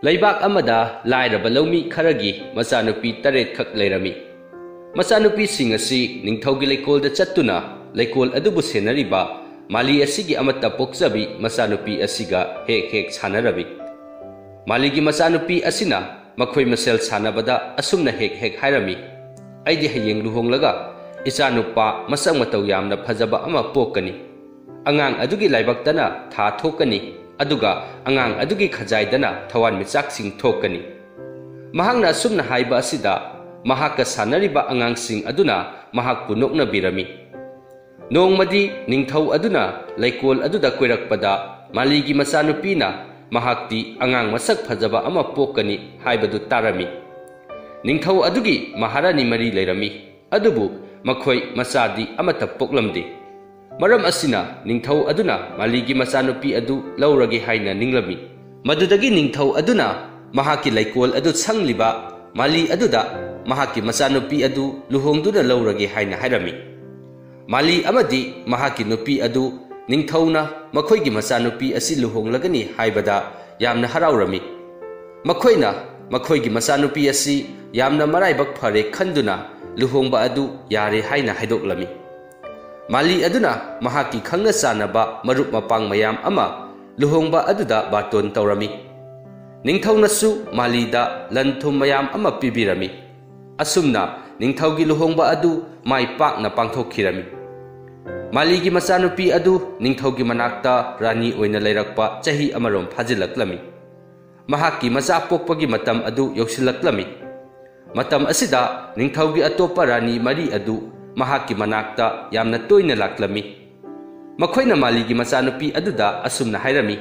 ꯂꯩꯕꯥꯛ ꯑꯃꯗ ꯂꯥꯏꯔꯕ ꯂꯧꯃꯤ ꯈꯔꯒꯤ ꯃꯆꯥꯅꯨꯄꯤ 8 ꯈꯛ ꯂꯩꯔꯝꯃꯤ꯫ ꯃꯆꯥꯅꯨꯄꯤꯁꯤꯡ ꯑꯁꯤ ꯅꯤꯡꯊꯧꯒꯤ ꯂꯩꯀꯣꯜꯗ ꯆꯠꯇꯨꯅ ꯂꯩꯀꯣꯜ ꯑꯗꯨꯕꯨ ꯁꯦꯟꯅꯔꯤꯕ ꯃꯥꯂꯤ ꯑꯁꯤꯒꯤ ꯑꯃꯠꯇ ꯄꯣꯛꯆꯕꯤ ꯃꯆꯥꯅꯨꯄꯤ ꯑꯁꯤꯒ ꯍꯦꯛ ꯁꯥꯟꯅꯔꯝꯃꯤ꯫ ꯃꯥꯂꯤꯒꯤ ꯃꯆꯥꯅꯨꯄꯤ ꯑꯁꯤꯅ ꯃꯈꯣꯏ ꯃꯁꯦꯜ ꯁꯥꯟꯅꯕꯗ ꯑꯁꯨꯝꯅ ꯍꯦꯛ ꯍꯥꯏꯔꯝꯃꯤ, "ꯑꯩꯗꯤ ꯍꯌꯦꯡ ꯂꯨꯍꯣꯡꯂꯒ ꯏꯆꯥꯅꯨꯄꯥ ꯃꯁꯛ ꯃꯇꯧ ꯌꯥꯝꯅ ꯐꯖꯕ ꯑꯃ ꯄꯣꯛꯀꯅꯤ꯫ ꯑꯉꯥꯡ ꯑꯗꯨꯒꯤ ꯂꯥꯏꯕꯛꯇꯅ ꯊꯥ ꯊꯣꯛꯀꯅꯤ, ꯑꯗꯨꯒ ꯑꯉꯥꯡ ꯑꯗꯨꯒꯤ ꯈꯖꯥꯏꯗꯅ ꯊꯋꯥꯟꯃꯤꯆꯥꯛꯁꯤꯡ ꯊꯣꯛꯀꯅꯤ." ꯃꯍꯥꯛꯅ ꯑꯁꯨꯝꯅ ꯍꯥꯏꯕ ꯑꯁꯤꯗ ꯃꯍꯥꯛꯀ ꯁꯥꯟꯅꯔꯤꯕ ꯑꯉꯥꯡꯁꯤꯡ ꯑꯗꯨꯅ ꯃꯍꯥꯛꯄꯨ ꯅꯣꯛꯅꯕꯤꯔꯝꯃꯤ꯫ ꯅꯣꯡꯃꯗꯤ ꯅꯤꯡꯊꯧ ꯑꯗꯨꯅ ꯂꯩꯀꯣꯜ ꯑꯗꯨꯗ ꯀꯣꯏꯔꯛꯄꯗ ꯃꯥꯂꯤꯒꯤ ꯃꯆꯥꯅꯨꯄꯤꯅ ꯃꯍꯥꯛꯇꯤ ꯑꯉꯥꯡ ꯃꯁꯛ fajaba ama pokkani haibadu tarami. Ningthau adugi maharani mari leirami, adubu makhoi masadi amata poklamdi. Maram asina ningthau aduna maligi masanupi adu lauragi haina ninglami. Madudagi ningthau aduna mahaki laikol adu sangliba mali aduda mahaki masanupi adu luhongduna lauragi haina hairami. Mali amadi mahaki nupi adu ningthauna makhoigi masanupi asi luhonglagani haibada yamna haraurami. Makhoina makhoigi masanupi asi yamna maraibak phare khanduna luhongba adu yare haina haidoklami. Mali aduna mahaki khangna sanaba marup mapang mayam ama luhongba aduda baton taurami. Ningthaunasu malida lanthum mayam ama pibirami. Asumna ningthaugi luhongba adu mai pakna pangthokhirami. Maligi masanupi adu ningthaugi manakta rani oina leirakpa chahi amarom phajilaklami. Mahaki macha pokpagi matam adu yausilaklami. Matam asida ningthaugi atopa rani mari adu mahaki manakta yamna toina laklami. Makhoina maligi masanupi aduda asumna hairami.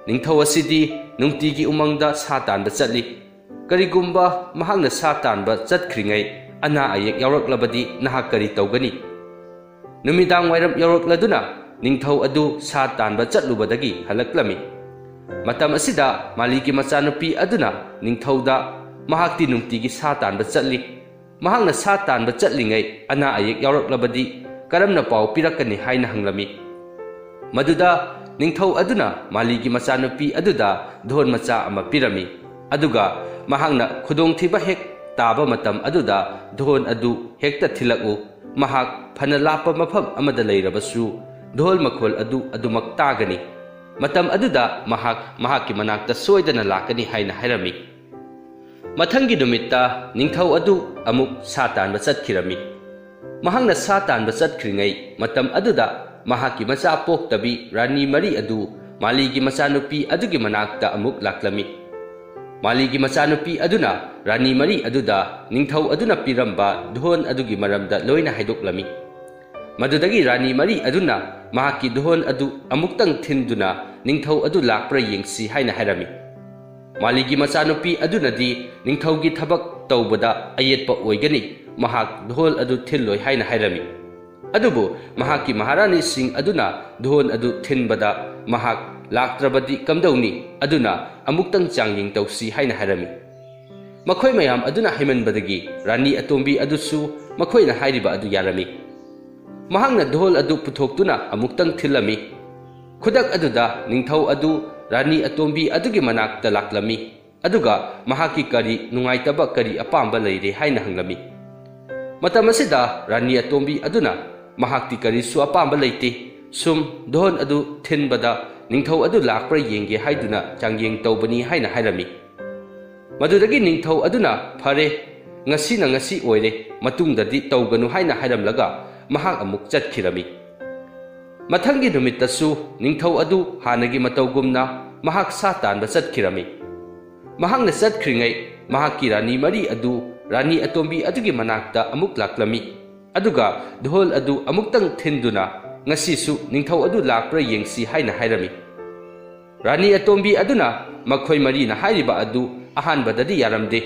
Ningthau asidi nungtigi umangda sa tanba chatli. Karigumba mahakna sa tanba chatkringai ana ayek yauraklabadi nahak kari tawgani. Numidang wairam yaurokladuna ningthau adu sa tanba chatlubadagi halaklami. Matam asida maligi masanupi aduna ningthauda mahakti nungtigi sa tanba chatli. Mahakna sa tanba chatlingai ana ayek yauraklabadi karamna pau pirakani haina hanglami. Maduda ningthau aduna maligi masanupi aduda dhon macha ama pirami. Aduga mahakna khudongthiba hek taba matam aduda dhon adu hekta thilaku. Mahak panalapa mafam amada leirabasu dhol makhol adu adumak tagani. Matam aduda mahaki manakta soidana lakani haina hairami. Mathangi numitta ningthau adu amuk sa tanba chatkirami. Mahakna sa tanba chatkringai matam aduda mahaki macha poktabi rani mari adu maligi masanupi adugi manakta amuk laklami. Maligi masanupi aduna rani mari aduda ningthau aduna piramba dhon adugi maramda loina haidoklami. Madudagi rani mari aduna mahaki dhon adu amuktang thinduna ningthau adu lakpra yengsi haina hairami. Maligi masanupi aduna di ningthaugi thabak tawbada ayetpa oigani mahak dhol adu thilloi haina hairami. Adubu mahaki maharani sing aduna dhon adu thinbada mahak laktrabadi kamdauni aduna amuktang changying tawsi haina hairami. Makhoi mayam aduna haimanbadagi rani atombi adusu makhoina hairiba adu yarami. Mahakna dhol adu puthoktuna amuktang thilami. Khudak aduda ningthau adu rani atombi adugi manakta laklami. Aduga mahaki kari nungaitaba kari apamba leire haina hanglami. Matam asida rani atombi aduna mahakti kari su apamba leite. Sum dhon adu thinbada ningthau adu lakpra yenge haiduna changyeng tawbani haina hairami. Madudagi ningthau aduna phare ngasi na ngasi oire matungdadi tawganu haina hairamlaga mahak amuk chatkirami. Mathangi numittasu ningthau adu hanagi matawgumna mahak sa tanba chatkirami. Mahakna chatkringai mahaki rani mari adu rani atombi adugi manakta amuk laklami. Aduga dhol adu amuktang thinduna ngasisu ningthau adu lakpra yengsi haina hairami. Rani atombi aduna makhoi mari na hairiba adu ahanbadadi yaramde.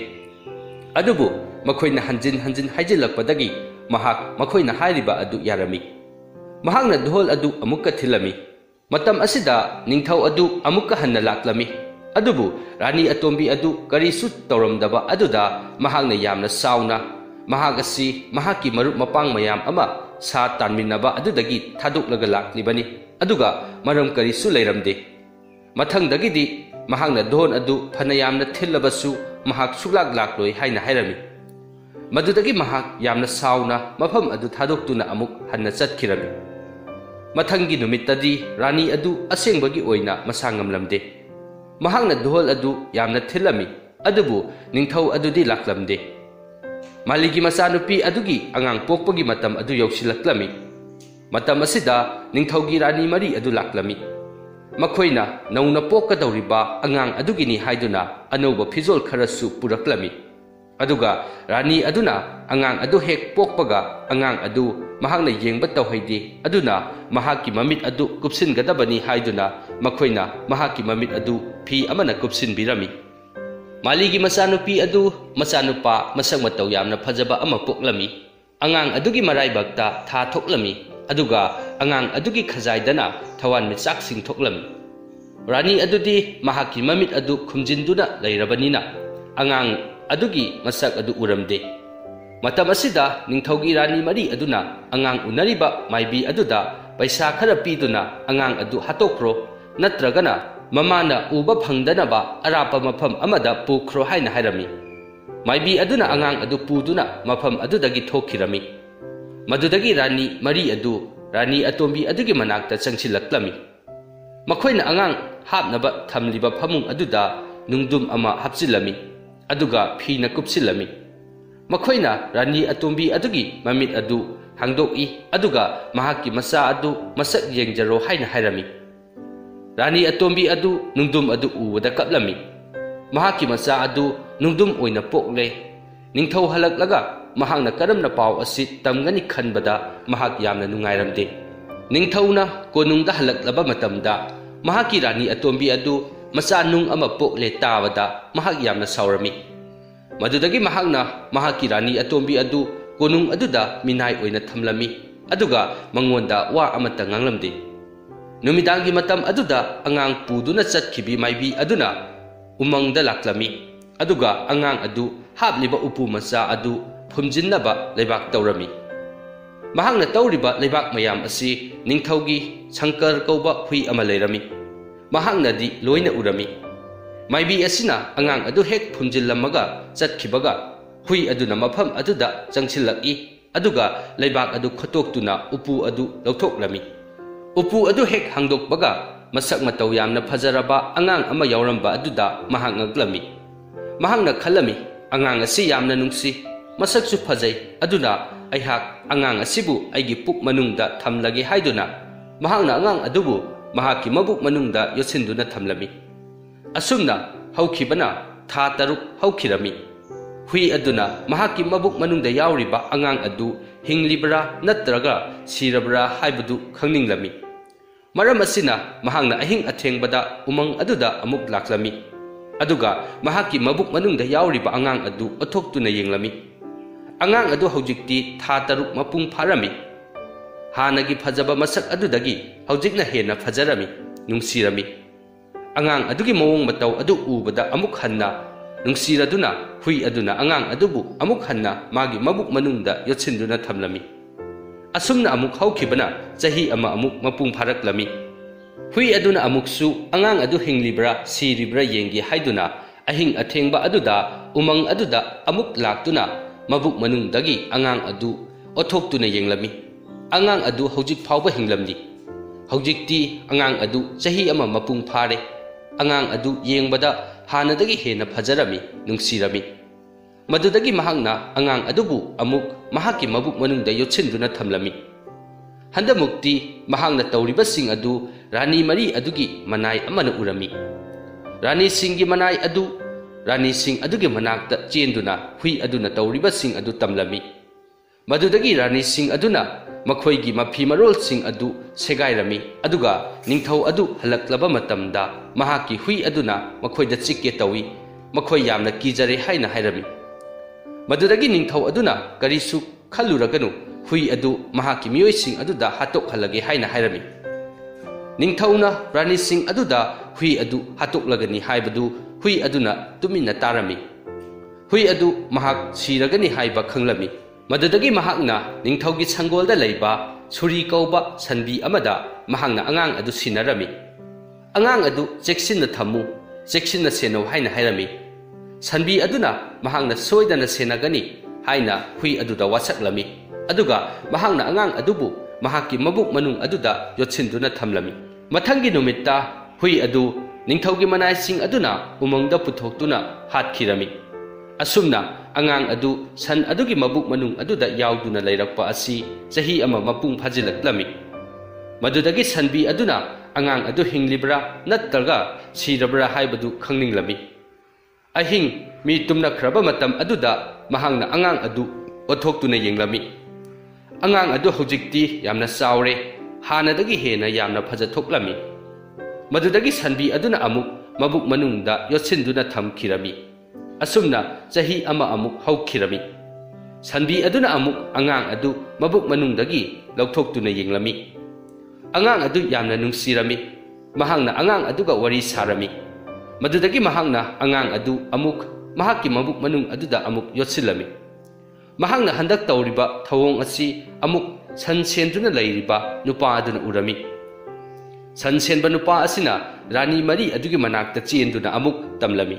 Adubu makhoi na hanjin haijilakpadagi mahak makhoi na hairiba adu yarami. Mahakna dhol adu amukka thilami. Matam asida ningthau adu amukka hanna laklami. Adubu rani atombi adu karisu tawramdaba aduda mahakna yamna sauna. Mahak asi mahaki marup mapang mayam ama sa tanminaba adudagi thaduklaga laklibani. Aduga maram karisu leiramde. Mathangdagidi mahangna don adu phanayamna thillabasu mahak suklak lakloi haina hairami madudagi mahak yamna sauna mafam adu thadoktuna amuk hanna chatkirami mathangi numittadi rani adu asengbagi oina masangamlamde mahangna dhol adu yamna thillami adubu ningthau adudi laklamde maligi masanupi adugi angang pokpagi matam adu yausilaklami matam asida ningthaugi rani mari adu laklami makoina nauna pokadauriba angang adugini haiduna anoba fizol kharasu puraklami aduga rani aduna angang adu hek pokpaga angang adu mahangna yengba tawhaidi aduna mahaki mamit adu kupsin gadabani haiduna makoina mahaki mamit adu phi amana kupsin birami maligi masanupi adu masanupa masang mataw yamna phajaba ama poklami angang adugi maraibakta tha thoklami aduga angang adugi khajaidana thawan michak sing thoklami rani adudi mahaki mamit adu khumjinduna leirabanina angang adugi masak adu uramde matam asida ningthaugi rani mari aduna angang unariba maibi aduda paisa khara piduna angang adu hatokro natragana mamana uba phangdanaba arapa mafam amada pukro haina hairami maibi aduna angang adu puduna mafam adudagi thokhirami madudagi rani mari adu rani atombi adugi manakta changsilaklami makoina angang hapnaba thamliba phamung aduda nungdum ama hapsilami aduga phina kupsilami makoina rani atombi adugi mamit adu hangdoki aduga mahaki masa adu masak yengjaro haina hairami rani atombi adu nungdum adu uwada kaplami mahaki masa adu nungdum oina pokle ningthau halaklaga mahangna karamna paw asi tamgani khanbada mahak yamna nungairamde ningthauna konungda halaklaba matamda mahaki rani atombi adu masa nung ama pokle tawada mahak yamna saurami madudagi mahakna mahaki rani atombi adu konung aduda minai oina thamlami aduga mangonda wa amata nganglamde numidangi matam aduda angang puduna chatkhibi maibi aduna umangda laklami aduga angang adu habliba upu masa adu phumjinnaba leibak tawrami mahangna tawriba leibak mayam asi ningthaugi sankar kauba hui ama leirami mahangna di loina urami maibi asina angang adu hek phumjillamaga chatkhibaga hui aduna mafam aduda changsilaki aduga leibak adu khotoktuna upu adu lautoklami upu adu hek hangdokbaga masak mataw yamna phajaraba angang ama yauramba aduda mahang ngaglami mahangna khalami angang asi yamna nungsi masaksu phajai aduna aihak angang asibu aigi puk manungda thamlagi haiduna mahangna angang adubu mahaki mabuk manungda yosinduna thamlami asumna haukhibana tha taruk haukhirami hui aduna mahaki mabuk manungda yauriba angang adu hinglibra natraga sirabra haibudu khangninglami maram asina mahangna ahing athengbada umang aduda amuk laklami aduga mahaki mabuk manungda yauriba angang adu othoktuna yenglami angang adu haujikti tha taruk mapung pharami hanagi phajaba masak adudagi haujikna hena phajarami nungsirami angang adugi mawong mataw adu ubada amuk hanna nungsiraduna hui aduna angang adubu amuk hanna magi mabuk manungda yotsinduna thamlami asumna amuk haukhibana chahi ama amuk mapung pharaklami hui aduna amuksu angang adu hinglibra siribra yengi haiduna ahing athengba aduda umang aduda amuk laktuna mabuk manungdagi angang adu othoktuna yenglami angang adu haujik phawba hinglamni haujikti angang adu chahi ama mapung phare angang adu yengbada hanadagi hena phajarami nungsirami madudagi mahangna angang adubu amuk mahaki mabuk manungda yotsinduna thamlami handamukti mahangna tawriba sing adu rani mari adugi manai amana urami rani singi manai adu rani sing adugi manakta chenduna hui aduna tawriba sing adu tamlami madudagi rani sing aduna makhoigi mafi marol sing adu segairami aduga ningthau adu halaklaba matamda mahaki hui aduna makhoida chikke tawi makhoi yamna kijare haina hairami madudagi ningthau aduna karisu khaluraganu hui adu mahaki miyoi sing aduda hatok halage haina hairami ningthauna rani sing aduda hui adu hatoklagani haibadu hui aduna tumina tarami hui adu mahak siragani haiba khanglami madudagi mahakna ningthaugi sangolda leiba suri kauba sanbi amada mahangna angang adu sinarami angang adu cheksinna thamu चेक्सिन्ना सेनौ हाइना हाइरमी सनबी अदुना महांगना सोइदना सेनगनी हाइना हुई अदुदा वासक्लमी अदुगा महांगना अंगांग अदुबु महाकी मबुक मनुंग अदुदा योत्सिन्दुना थमलमी मथंगी नुमित्ता हुई अदु निंगथौगी मनाइसिंग अदुना उमंगदा पुथोक्तुना हातखिरमी असुमना अंगांग अदु सन अदुगी मबुक मनुंग अदुदा यावदुना लैरक्पा असि चही अमा मपुंग फाजिलक्लमी मदुदगी सनबी अदुना अंगांग अदु हिंगलिब्रा नत्तरगा सिरब्रा हाइबदु खंगनिंगलमी अहिंग मी तुमनख्रबा मतम अदुदा महांगना अंगांग अदु ओथोक्तुना येंगलमी अंगांग अदु हौजिक्ति यामना चावरे हानादगी हेना यामना फजथोक्लमी मदुदगी सनबी अदुना अमुक मबुक मनुंगदा योत्सिन्दुना थमखिरमी असुमना चही अमा अमुक हौखिरमी सनबी अदुना अमुक अंगांग अदु मबुक मनुंगदगी लौथोक्तुना येंगलमी अंगांग अदु यामना नुंसिरमी महांगना अंगांग अदुगा वरी सारमी मदुदगी महांगना अंगांग अदु अमुक महाकी मबुक मनुंग अदुदा अमुक योत्सिलमी महांगना हंदक तौरिबा थवोंग असि अमुक सनसेंदुना लैरिबा नुपा अदुना उरमी सनसेंबा नुपा असिना रानी मरी अदुगी मनाक्ता चेंदुना अमुक तमलमी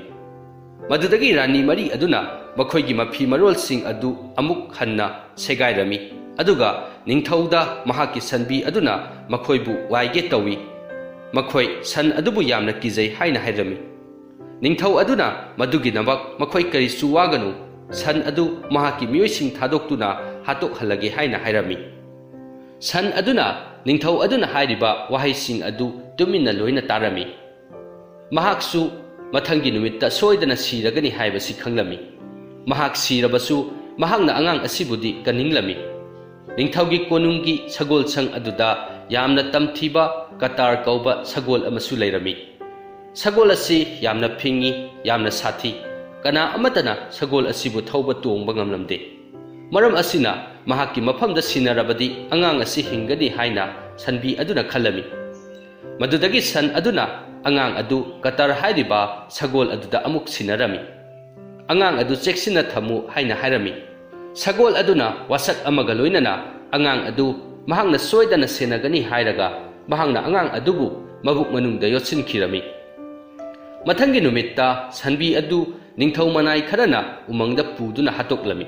मदुदगी रानी मरी अदुना मखोइगी मफी मरोलसिंग अदु अमुक हन्ना सेगाइरमी अदुगा निंगथौदा महाकी सनबी अदुना मखोइबु वाइगे तौवी मखोइ सन अदुबु यामना किजै हाइना हाइरमी निंगथौ अदुना मदुगी नबक मखोइ करिसु वागनु सन अदु महाकी मियोइसिंग थादोक्तुना हातोक हलगे हाइना हाइरमी सन अदुना निंगथौ अदुना हाइरिबा वाहैसिंग अदु तुमिन्ना लोइना तारमी महाकसु मथंगी नुमित्ता सोइदना सिरगनी हाइबसि खंगलमी महाक सिरबसु महांगना अंगांग असिबुदी कनिंगलमी निंगथौगी कोनुंगी सगोल संग अदुदा यामना तमथीबा कतार कौबा सगोल अमसु लैरमी सगोल असि यामना फिंगी यामना साथी कना अमतना सगोल असिबु थौबा तोंबा ngamlamde मरम असिना महाकी मफमदा सिनरबदी अंगांग असि हिंगनी हाइना सनबी अदुना खलमी मदुदगी सन अदुना अंगांग अदु कतार हाइरिबा सगोल अदुदा अमुक सिनरमी अंगांग अदु चेक्सिना थमु हाइना हाइरमी सगोल अदुना वासक अमगा लोइनना अंगांग अदु महांगना सोइदना सेनगनी हाइरगा महांगना अंगांग अदुबु मबुक मनुंगदा योत्सिनखिरमी मथंगी नुमित्ता सनबी अदु निंगथौ मनाई खरना उमंगदा पुदुना हातोक्लमी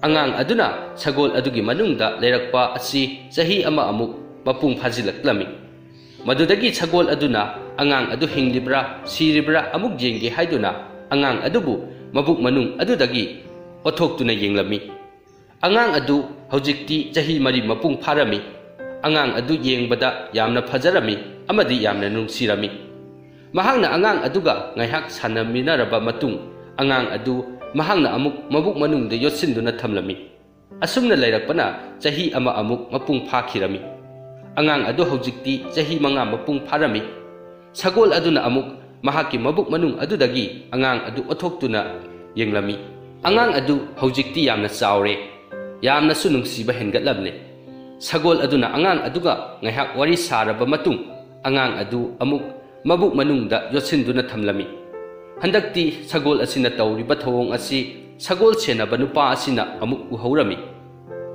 अंगांग अदुना सगोल अदुगी मनुंगदा लैरक्पा असि चही अमा अमुक मपुंग फाजिलक्लमी मदुदगी सगोल अदुना अंगांग अदु हिंगलिब्रा सिरिब्रा अमुक जेंगे हाइदुना अंगांग अदुबु मबुक मनुंग अदुदगी ओथोक्तुना येंगलमी अंगांग अदु हौजिक्ति चही मरी मपुंग फारमी अंगांग अदु येंगबदा यामना फजरमी अमदी यामना नुंसिरमी महांगना अंगांग अदुगा ngaihak sanaminaraba matung अंगांग अदु महांगना अमुक मबुक मनुंगदा योत्सिन्दुना थमलमी असुमना लैरकपना चही अमा अमुक मपुंग फाखिरमी अंगांग अदु हौजिक्ति चही मंगा मपुंग फारमी सगोल अदुना अमुक महाकी मबुक मनुंग अदुदगी अंगांग अदु ओथोक्तुना येंगलमी अंगांग अदु हौजिक्ति यामना चावरे यामना सु नुंसिबा हेनगतलबने Sagol अदुना अंगांग अदुगा ngaihak wari saraba matung अंगांग अदु अमुक मबुक मनुंगदा योत्सिन्दुना थमलमी हंदक्ति सगोल असिना तौरिबा थवोंग असि सगोल सेनबा नुपा असिना अमुक उहौरमी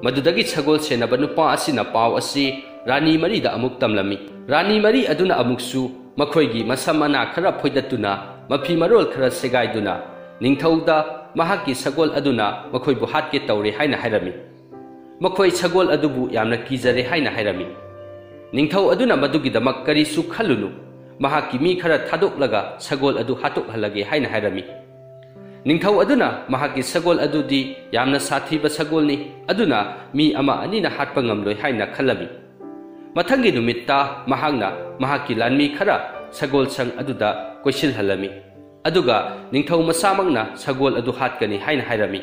मदुदगी सगोल सेनबा नुपा असिना पाव असि रानी मरीदा अमुक तमलमी रानी मरी अदुना अमुकसु मखोइगी मसमना खरा फोइदतुना मफी मरोल खरा सेगाइदुना निंगथौदा महाकी सगोल अदुना मखोइबु हातके तौरे हाइना हाइरमी मखोइ सगोल अदुबु यामना किजरे हाइना हाइरमी निंगथौ अदुना मदुगिदमक करिसु खलुनु महाकी मी खरा थादोक्लगा सगोल अदु हातोक हलगे हाइना हाइरमी निंगथौ अदुना महाकी सगोल अदुदी यामना साथीबा सगोलनी अदुना मी अमा अनिना हाटपा ngamloi हाइना खलमी मथंगी नुमित्ता महांगना महाकी लानमी खरा सगोल संग अदुदा कोइसिल हलमी अदुगा निंगथौ मसामंगना सगोल अदु हातकनी हाइना हाइरमी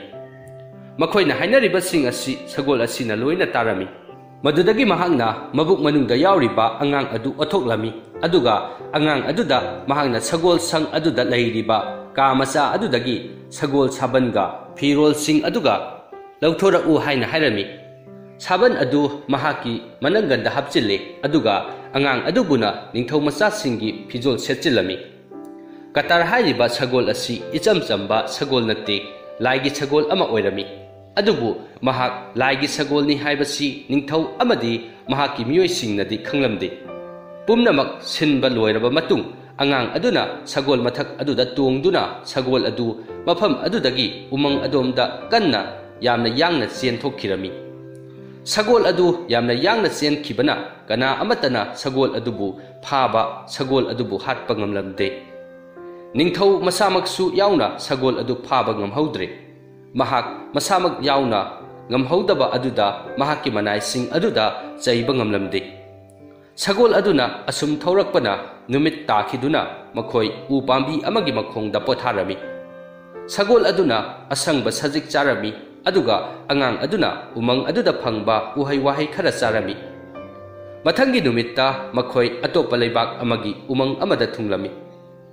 मखोइना हाइनरिबसिंग असि सगोल असिना लोइना तारमी मदुदगी महांगना मबुक मनुंगदा यावरिबा अंगांग अदु ओथोक्लमी अदुगा अंगांग अदुदा महांगना सगोल संग अदुदा लैरिबा का मचा अदुदगी सगोल साबनगा फिरोल सिंग अदुगा लौथोरउ हाइना हाइरमी साबन अदु महाकी मनंगंदा हपचिले अदुगा अंगांग अदुबुना निंगथौ मचा सिंगी फिजोल सेचिलमी कतार हाइरिबा सगोल असि इचम चंबा सगोल नते लाइगी सगोल अमा ओइरमी अदुबु महाक लाइगी सगोलनी हाइबसी Ningthou अमदी महाकी मियोइसिंगनदी खंगलमदे पुमनमक सिनबा लोइरबा मतुंग angang aduna sagol mathak aduda tongduna sagol adu mafam adudagi umang adomda kanna yamna yangna chen thokkirami sagol adu yamna yangna chen khibana kana amatana sagol adubu phaba sagol adubu hatpa ngamlamde ningthau masamaksu yauna sagol adu phaba ngamhaudre mahak masamak yauna ngamhaudaba aduda mahaki manai sing aduda chaiba ngamlamde sagol aduna asum thaurakpana numit takhiduna makhoi u pambi amagi makhongda potharami sagol aduna asangba sajik charami aduga angang aduna umang aduda phangba uhai wahai khara charami mathangi numitta makhoi atopa leibak amagi umang amada thunglami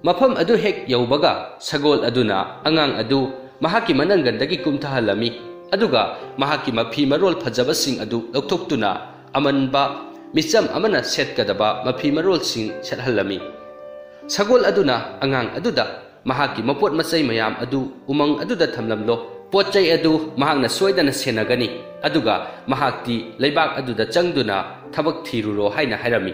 mafam adu hek yaubaga sagol aduna angang adu mahaki manangandagi kumthahalami aduga mahaki mafi marol phajaba sing adu loktoktuna amanba micham amana setkadaba mafi marol sing sethalami sagol aduna angang aduda mahaki mapot masai mayam adu umang aduda thamlamlo potchai adu mahakna soidana senagani aduga mahakti leibak aduda changduna thabak thiruro haina hairami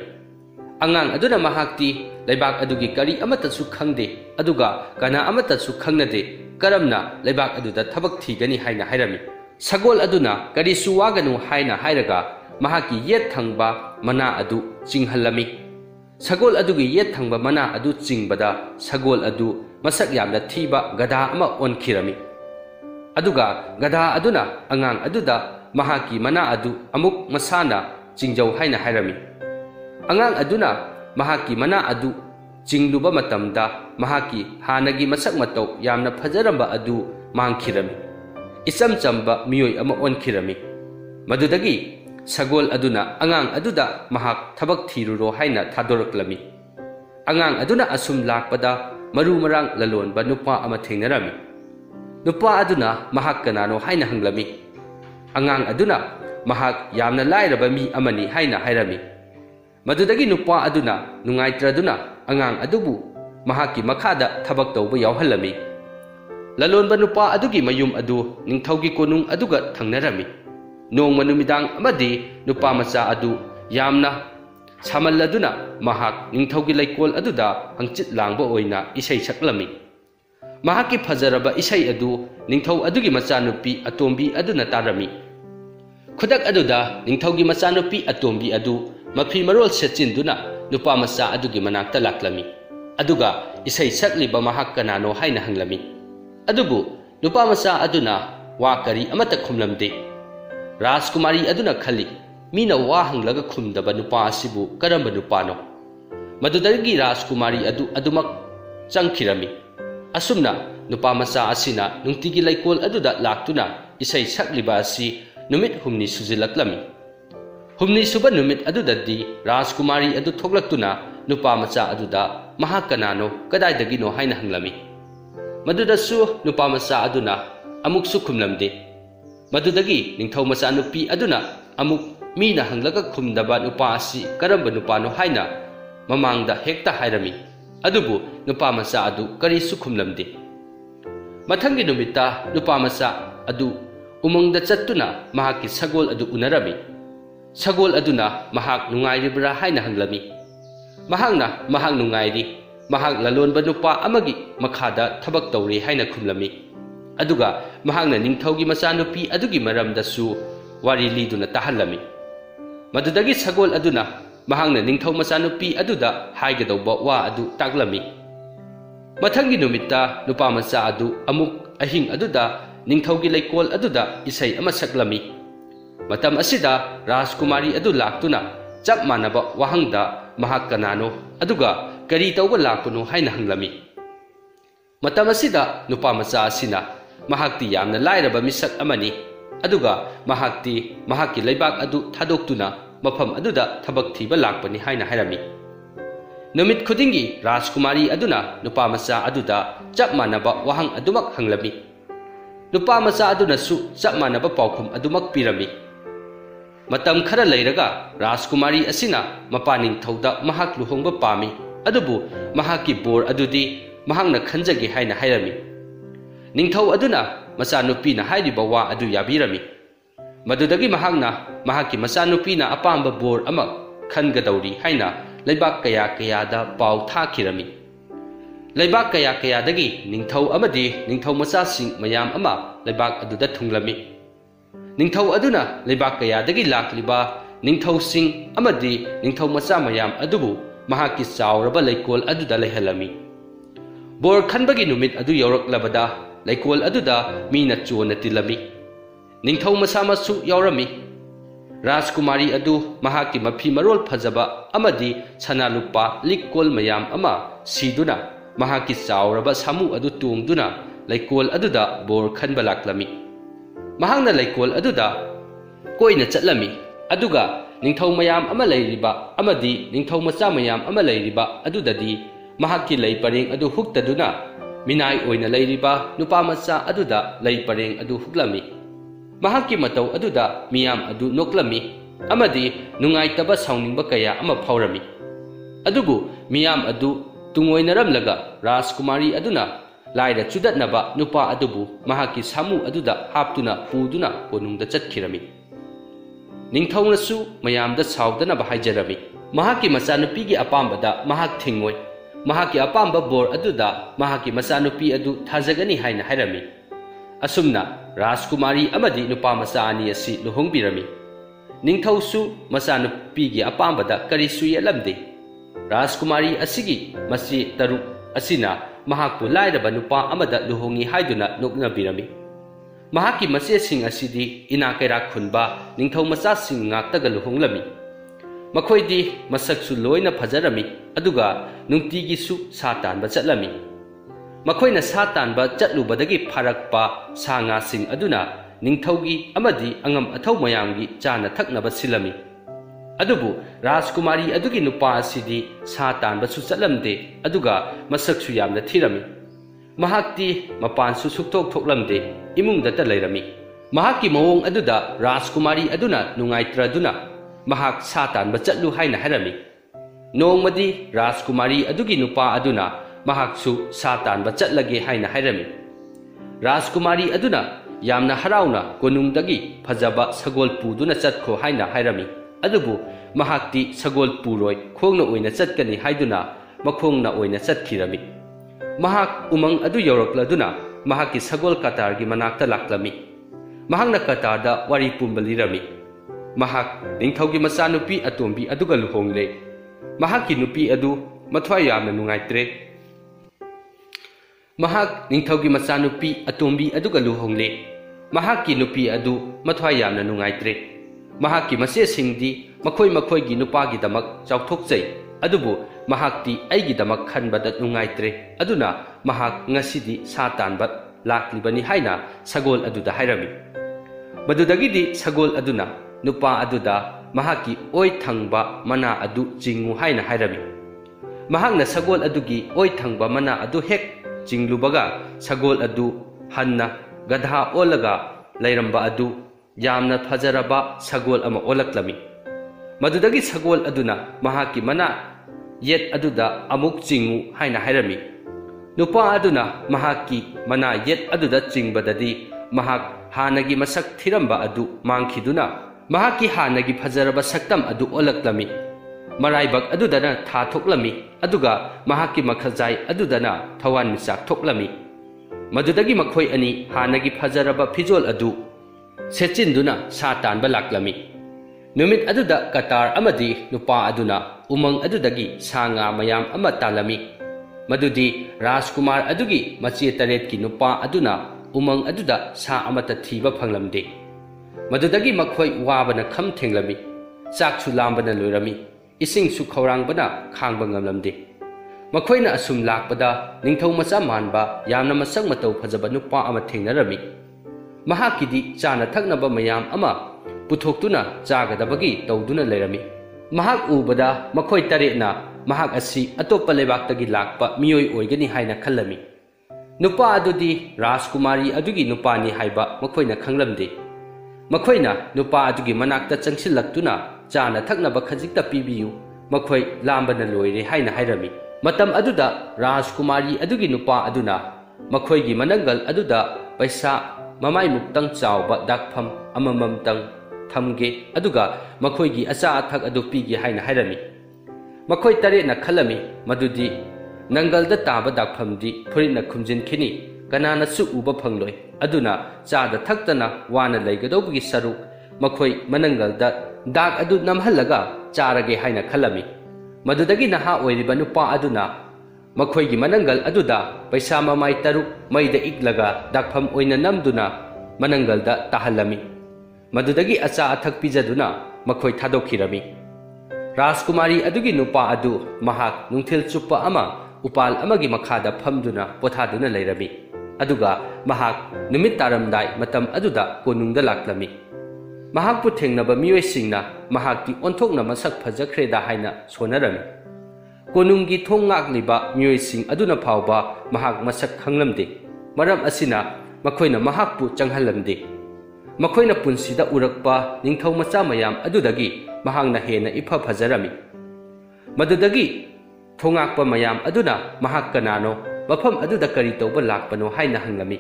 angang aduna mahakti leibak adugi kari amata su khangde aduga kana amata su khangnade karamna leibak aduda thabak thigani haina hairami sagol aduna kari su waganu haina hairaga mahaki yet thangba mana adu chinghalami sagol adugi yet thangba mana adu chingbada sagol adu masak yamna thiba gada ama onkhirami aduga gada aduna angang aduda mahaki mana adu amuk masana chingjau haina hairami angang aduna mahaki mana adu chingluba matamda mahaki hanagi masak matau yamna phajaramba adu mangkhirami isam chamba miyoi ama onkhirami madudagi sagol aduna angang aduda mahak thabak thiruro haina thadoraklami angang aduna asum lakpada maru marang lalonba nupa ama thengnarami nupa aduna mahak kanano haina hanglami angang aduna mahak yamna lairaba mi amani haina hairami madudagi nupa aduna nungaitraduna angang adubu mahaki makhada thabak tawba yawhallami lalonba nupa adugi mayum adu ningthaugi konung aduga thangnarami nong manumidang amadi nupa macha adu yamna samalladuna mahak ningthaugi laikol aduda hangchit langba oina isai saklami mahaki phajaraba isai adu ningthau adugi macha nupi atombi aduna tarami khudak aduda ningthaugi macha nupi atombi adu mafi marol setchinduna nupa macha adugi manakta laklami aduga isai sakliba mahak kanano haina hanglami adubu nupa macha aduna wa kari amata khumlamde Rajkumari aduna khali mina wa hanglaga khumdaba nupa asibu karamba nupano madudagi Rajkumari adumak changkhirami asumna nupa macha asina nungtigi laikol aduda laktuna isai sakliba asi numit humni sujilaklami humni suba numit adudadi Rajkumari adu thoklaktuna nupa macha aduda mahakanano kadaidagi no haina hanglami madudasu nupa macha aduna amuk su khumlamde madudagi ningthau macha nupi aduna amuk mina hanglaga khumdaba nupa asi karamba nupano haina mamangda hekta hairami adubu nupa macha adu kari su khumlamde mathangi numita nupa macha adu umangda chattuna mahaki sagol adu unarami sagol aduna mahak nungairibra haina hanglami mahakna mahak nungairi mahak lalonba nupa amagi makhada thabak tawri haina khumlami aduga mahakna ningthaugi macha nupi adugi maramdasu wari liduna tahallami madudagi sagol aduna mahakna ningthau macha nupi aduda haigadauba wa adu taklami mathangi numitta nupa macha adu amuk ahing aduda ningthaugi laikol aduda isai ama saklami matam asida Rajkumari adu laktuna chap manaba wahangda mahak kanano aduga kari tauba lakunu haina hanglami matam asida nupa macha asina mahakti yamna lairaba misak amani aduga mahakti leibak adu thadoktuna mafam aduda thabak thiba lakpani haina hairami numit khudingi Rajkumari aduna nupa macha aduda chap manaba wahang adumak hanglami nupa macha aduna su chap manaba paukhum adumak pirami matam khara leiraga Rajkumari asina mapaning thauda mahak luhongba pami adubu mahaki bor adudi mahangna khanjage haina hairami ningthau aduna macha nupi na hairiba wa adu yabirami madudagi mahakna mahaki macha nupi na apamba bor ama khangadawri haina leibak kaya da pau thakirami Leibak kaya-kayadagi ningthau amadi ningthau macasing mayam ama leibak aduda thunglami. Ningthau aduna leibak kayadagi lakliba ningthau sing amadi ningthau maca mayam adubu mahaki chauraba leikol aduda lehalami. Bor khanbagi numit adu yauraklabada leikol aduda mina chona tilami. Ningthau maca masu yaurami. Rajkumari adu mahaki mafi marol phajaba amadi sanalupa likol mayam ama siduna mahaki chauraba samu adu tungduna leikol aduda bor khanba laklami. Mahangna leikol aduda koina chatlami aduga ningthau mayam ama leiriba amadi ningthau maca mayam ama leiriba adudadi mahaki lei pareng adu huktaduna minai oina leiriba nupa maca aduda lei pareng adu huklami. Mahaki matau aduda miyam adu noklami amadi nungaitaba sauningba kaya ama phaurami. Adubu miyam adu tungoinaramlaga Rajkumari aduna laida chudatnaba nupa adubu mahaki samu aduda haptuna puduna konungda chatkirami. Ningthaunasu mayamda saudana haijarami. Mahaki macanupigi apambada mahak thingoi. Mahaki apamba bor aduda mahaki macanupi adu thajagani haina hairami. Asumna Rajkumari amadi nupa maca ani asi luhongbirami. Ningthausu macanupigi apambada karisu yalamde. Rajkumari asigi masi taruk asina mahakpu lairaba nupa amada luhongi haiduna noknabirami. Mahaki masesing asidi inakaira khunba ningthau macasing ngaktaga luhonglami. Makhoidi masaksu loina phajarami aduga nungtigisu sa tanba chatlami. Makhoina sa tanba chatlubadagi pharakpa sa ngasing aduna ningthaugi amadi angam athau mayamgi chana thaknaba silami. Adubu Rajkumari adugi nupa asidi sa tanba su chatlamde aduga masaksu yamna thirami. Mahakti mapansu suktok thoklamde imungda ta leirami. Mahaki mawong aduda Rajkumari aduna nungaitraduna mahak sa tanba chatlu haina harami. Nongmadi Rajkumari adugi nupa aduna mahaksu sa tanba chatlage haina harami. Rajkumari aduna yamna harauna konungdagi phajaba sagol puduna chatkho haina harami. Adubu mahakti sagol puroi khongna oina chatkani haiduna makhongna oina chatkirami. Mahak umang adu yaurakladuna mahaki sagol katargi manakta laklami. Mahangna katarda wari pumbalirami. Mahak ningthaugi macanupi atombi aduga luhongle. Mahaki nupi adu mathwai yamna nungaitre. Mahak ningthaugi macanupi atombi aduga luhongle. Mahaki nupi adu mathwai yamna nungaitre. Mahaki masesingdi makhoi-makhoigi nupagi-damak chauthokjai adubu mahakti aigi-damak khanbada nungaitre aduna mahak ngasidi sa tanba laklibani haina sagol aduda hairami. Madudagidi sagol aduna nupa aduda mahaki oi thangba mana adu jingu haina hairami. Mahakna sagol adugi oi thangba mana adu hek jinglubaga sagol adu hanna gadha olaga lairamba adu yamna phajaraba sagol ama olaklami. Madudagi sagol aduna mahaki mana yet aduda amuk jingu haina hairami. Nupa aduna mahaki mana yet aduda jingbadadi mahak hanagi masak thiramba adu mangkhiduna mahaki hanagi phajaraba saktam adu olaklami. Maraibak adudana tha thoklami aduga mahaki makhajai adudana thawan misak thoklami. Madudagi makhoi ani hanagi phajaraba fijol adu secinduna sa tanba laklami. Numit aduda katar amadi nupa aduna umang adudagi sanga mayam ama talami. Madudi Rajkumar adugi machi taret ki nupa aduna umang aduda sa amata thiba phanglamde. Madudagi makhoi wabana kham thenglami. Chaksu lambana loirami. Ising su khawrangbana khangba ngamlamde. Makhoina asum lakpada ningthau maca manba yamna masang matau phajaba nupa ama thengnarami. Mahakidi chana thaknaba mayam ama puthokduna chagadabagi tawduna leirami. Mahak ubada makhoi taretna mahak asi atopa lebaktagi lakpa miyoi oigani haina khallami. Nupa adudi Rajkumari adugi nupani haiba makhoina khanglamde. Makhoina nupa adugi manakta changsillaktuna chana thaknaba khajikta pibiyu makhoi lambana loire haina hairami. Matam aduda Rajkumari adugi nupa aduna makhoigi manangal aduda paisa mamai muktang chawba dakpham amamamtang thamge aduga makhoigi acha athak adu pigi haina hairami. Makhoi tare na khalami madudi nangalda taba dakphamdi phurina khumjinkhini kananasu uba phangloi aduna chada thaktana wana leigadobgi saruk makhoi manangalda dak adu namhallaga charage haina khalami madudagi naha oiriba nupa aduna makhoi gi manangal aduda paisa mamai taruk maida iklaga dakpham oina namduna manangalda tahalami madudagi acha athak pijaduna makhoi thadokhirami Rajkumari adugi nupa adu mahak nungthil chupa ama upal amagi makhada phamduna pothaduna leirami aduga mahak numit taramdai matam aduda konungda laklami mahak pu thengnaba mioi singna mahak ti onthokna masak phajakreda haina sonarami konungi thongak liba mioi sing aduna phawba mahak masak khanglamde maram asina makhoina mahak pu changhalamde makhoina punsida urakpa ningthau macha mayam adudagi mahangna hena ifa phajarami madudagi thongakpa mayam aduna mahak kanano mafam aduda kari tawba lakpano haina hangami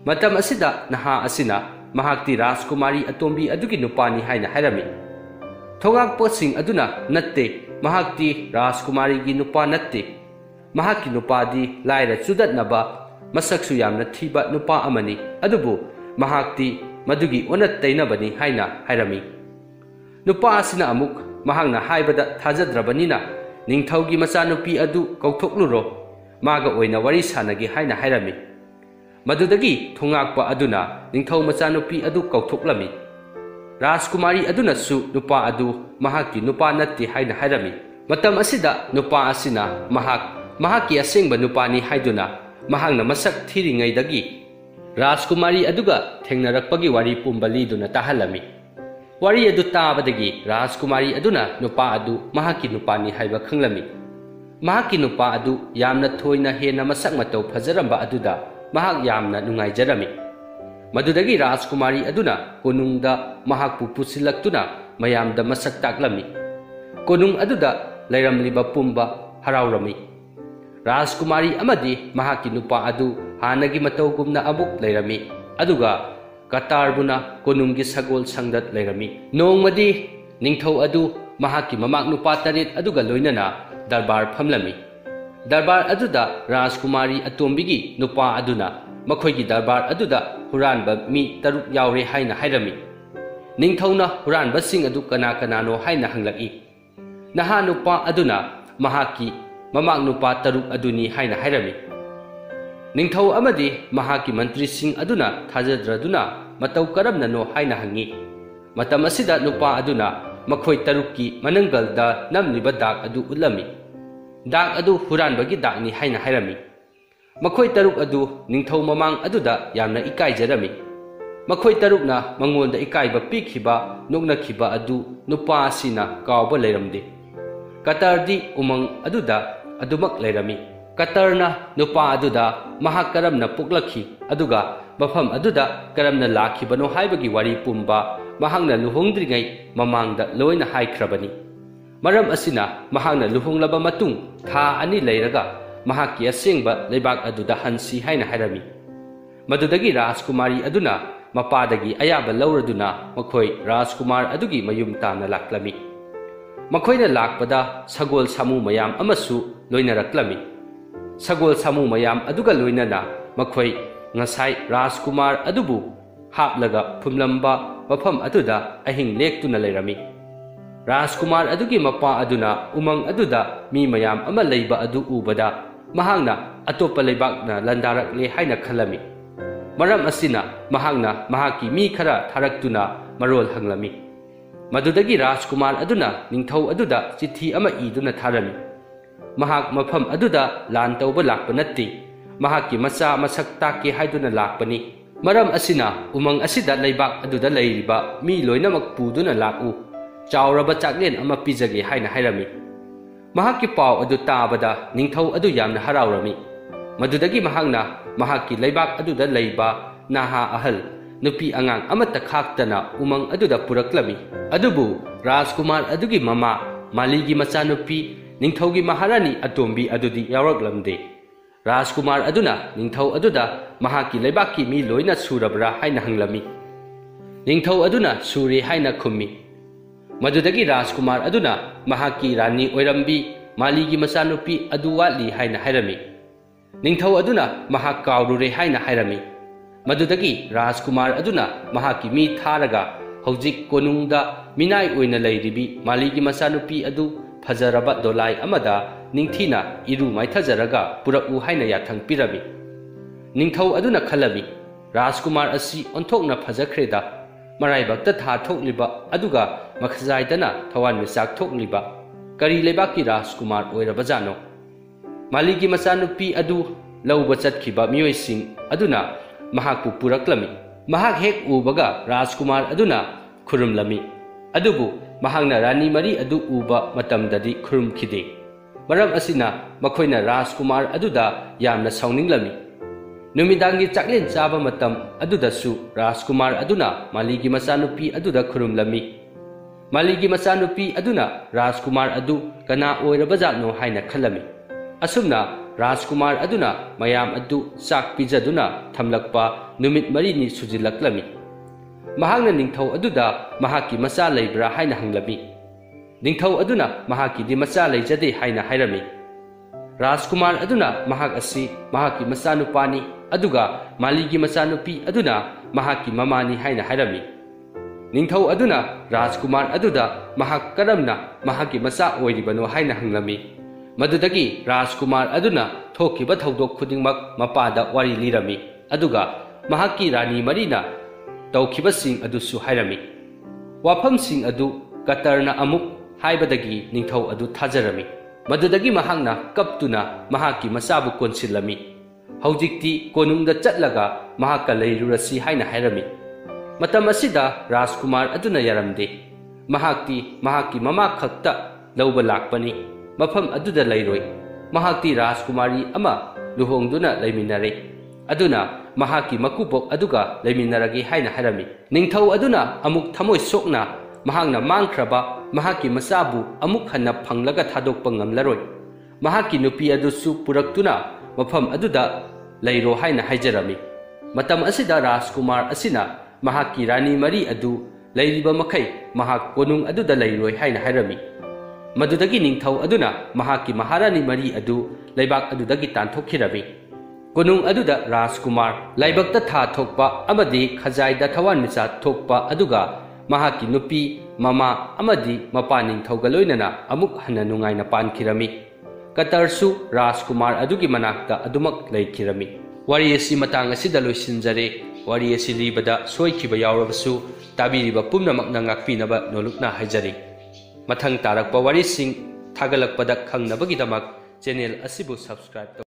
matam asida naha asina mahakti Rajkumari atombi adugi nupani haina hairami thongakpa sing aduna natte mahakti Rajkumari gi nupa natte mahakki nupadi laira chudatnaba masaksu yamna thiba nupa amani adubu mahakti madugi onat tainabani haina hairami nupa asina amuk mahangna haibada thajadrabanina ningthaugi machanupi adu kauthokluro maga oina wari sanagi haina hairami madudagi thongakpa aduna ningthau machanupi adu kauthoklami Rajkumari aduna su nupa adu mahakki nupa natti haina hairami matam asida nupa asina mahakki asengba nupani haiduna mahangna masak thiringaidagi Rajkumari aduga thengnarakpagi wari pumbali duna tahalami wari adu tabadagi Rajkumari aduna nupa adu mahakki nupani haiba khanglami mahakki nupa adu yamna thoina hena masak matau phajaramba aduda mahak yamna nungaijarami madudagi Rajkumari aduna konungda mahakpu pusilaktuna mayamda masak taklami konung aduda leiramliba pumba haraurami Rajkumari amadi mahakki nupa adu hanagi matawgumna amuk leirami aduga Katarbuna konunggi sagol sangdat leirami nongmadi ningthau adu mahakki mamak nupa tarit aduga loinana darbar phamlami darbar aduda Rajkumari atombigi nupa aduna makhoigi darbar aduda huranba mi taruk yaure haina hairami ningthauna huranba sing adu kana kanano haina hanglaki naha nupa aduna mahakki mamak nupa taruk aduni haina hairami ningthau amadi mahakki mantri sing aduna thajadraduna matau karamnano haina hangi matam asida nupa aduna makhoi tarukki manangalda namliba dak adu ulami dak adu huranbagi dakni haina hairami makhoi taruk adu ningthau mamang aduda yamna ikaijarami makhoi tarukna mangonda ikaiba pikhiba noknakhiba adu nupa asina kawba leiramde katardi umang aduda adumak leirami Katarna nupa aduda mahak karamna puklakhi aduga mafam aduda karamna lakhibano haibagi wari pumba mahangna luhongdringai mamangda loina haikrabani maram asina mahangna luhonglaba matung tha ani leiraga mahakki asengba leibak aduda hansi haina hairami madudagi Rajkumari aduna mapadagi ayaba lauraduna makhoi Rajkumar adugi mayum tana laklami makhoina lakpada sagol samu mayam amasu loinaraklami sagol samu mayam aduga loinana makhoi ngasai Rajkumar adubu haplaga phumlamba mafam aduda ahing lektuna leirami Rajkumar adugi mapa aduna umang aduda mi mayam ama leiba adu ubada mahangna atopa leibakna landarakle haina khalami maram asina mahangna mahaki mi khara tharaktuna marol hanglami madudagi Rajkumar aduna ningthau aduda chithi ama iduna tharami mahak mafam aduda lan tawba lakpa natti mahakki macha masak takki haiduna lakpani maram asina umang asida leibak aduda leiriba mi loinamak puduna laku chawraba chaklen ama pijage haina hairami mahakki paw adu tabada ningthau adu yamna haraurami madudagi mahangna mahakki leibak aduda leiba naha ahal nupi angang amata khaktana umang aduda puraklami adubu Rajkumar adugi mama maligi macha nupi ningthaugi maharani atombi adudi yawraklamde Rajkumar aduna ningthau aduda mahakki leibakki mi loina surabra haina hanglami ningthau aduna suri haina khummi madudagi Rajkumar aduna mahakki rani oirambi मालीगी मचानुपी अदु वाटली हाइना हाइरमी निंगथौ अदुना महाक काउरुरे हाइना हाइरमी मदुदगी राजकुमार अदुना महाकी मी थारगा हौजिक कोनुंगदा मिनाई ओइना लैरिबी मालीगी मचानुपी अदु फजरबा दोलाई अमदा निंगथीना इरु माइथजरगा पुरकु हाइना याथंग पिरमी निंगथौ अदुना खलमी राजकुमार असी ओंथोकना फजख्रेदा मराइबक्ता था थोकलिबा अदुगा मखजाइदना थवान मिसाक थोकलिबा करी लेबाकी राजकुमार ओइरबजानो मालीगी मचानुपी अदु लौबा चतखिबा मियोइसिंग अदुना महाकु पुरक्लमी महाक हेक उबगा राजकुमार अदुना खुरुमलमी अदुबु महाकना रानी मरी अदु उबा मतमददी खुरुमखिदे मरम असिना मखोइना राजकुमार अदुदा यामना सौनिंगलमी नुमिदांगी चाकलेन चाबा मतम अदुदसु राजकुमार अदुना मालीगी मचानुपी अदुदा खुरुमलमी मालीगी मचानुपी अदुना राजकुमार अदु कना ओइरबजानो हाइना खलमी असुमना राजकुमार अदुना मयाम अदु चाक पिजदुना थमलकपा नुमित मरीनी सुजिलक्लमी महाकना निंगथौ अदुदा महाकी मचा लैब्रा हाइना हंगलमी निंगथौ अदुना महाकी दि मचा लैजदे हाइना हाइरमी राजकुमार अदुना महाक असि महाकी मचानुपानी अदुगा मालीगी मचानुपी अदुना महाकी ममानी हाइना हाइरमी निंगथौ अदुना राजकुमार अदुदा महाक करमना महाकी मचा ओइरिबनो हाइना हंगलमी मदुदगी राजकुमार अदुना थोकिबा थौदोक खुदिंगमक मपादा वारी लिरमी अदुगा महाकी रानी मरीना तौखिबसिंग अदुसु हाइरमी वाफमसिंग अदु कतरना अमुक हाइबदगी निंगथौ अदु थाजरमी मदुदगी महाकना कपतुना महाकी मचाबु कोनसिलमी हौजिक्ति कोनुंगदा चटलगा महाका लैरुरसी हाइना हाइरमी मतम असिदा राजकुमार अदुना यारमदे महाक्ति महाकी ममा खक्ता लौबा लाकपनी मफम अदुदा लैरोय महाक्ति राजकुमारी अमा लुहोंगदुना लैमिनरे अदुना महाकी मकुपोक अदुगा लैमिनरगे हाइना हाइरमी निंगथौ अदुना अमुक थमोय सोकना महाकना मांगख्रबा महाकी मचाबु अमुक हन्ना फंगलगा थादोकपा ngamlaroy महाकी नुपी अदुसु पुरक्तुना मफम अदुदा लैरो हाइना हाइजरमी मतम असिदा राजकुमार असिना महाकी रानी मरी अदु लैरिबा मखै महाक कोनुंग अदुदा लैरोय हाइना हाइरमी मदुदगी निंगथौ अदुना महाकी महारानी मरी अदु लैबाक अदुदगी तानथोखिरमी कोनुंग अदुदा राजकुमार लैबक्ता था थोकपा अमदी खजाइदा थवान मिसा थोकपा अदुगा महाकी नुपी ममा अमदी मपा निंगथौगा लोइनना अमुक हन्ना नुंगाइना पानखिरमी कतरसु राजकुमार अदुगी मनाक्ता अदुमक लैखिरमी वारी असि मतांग असिदा लोइसिनजरे वारी असि लिबदा सोइखिबा यावरबसु ताबिरिबा पुमनमक नांगाक्पिनबा नोलुकना हाइजरी मथंग तारकपा वारी सिंग थागलकपदा खंगनबगिदमक चैनल असिबु सब्सक्राइब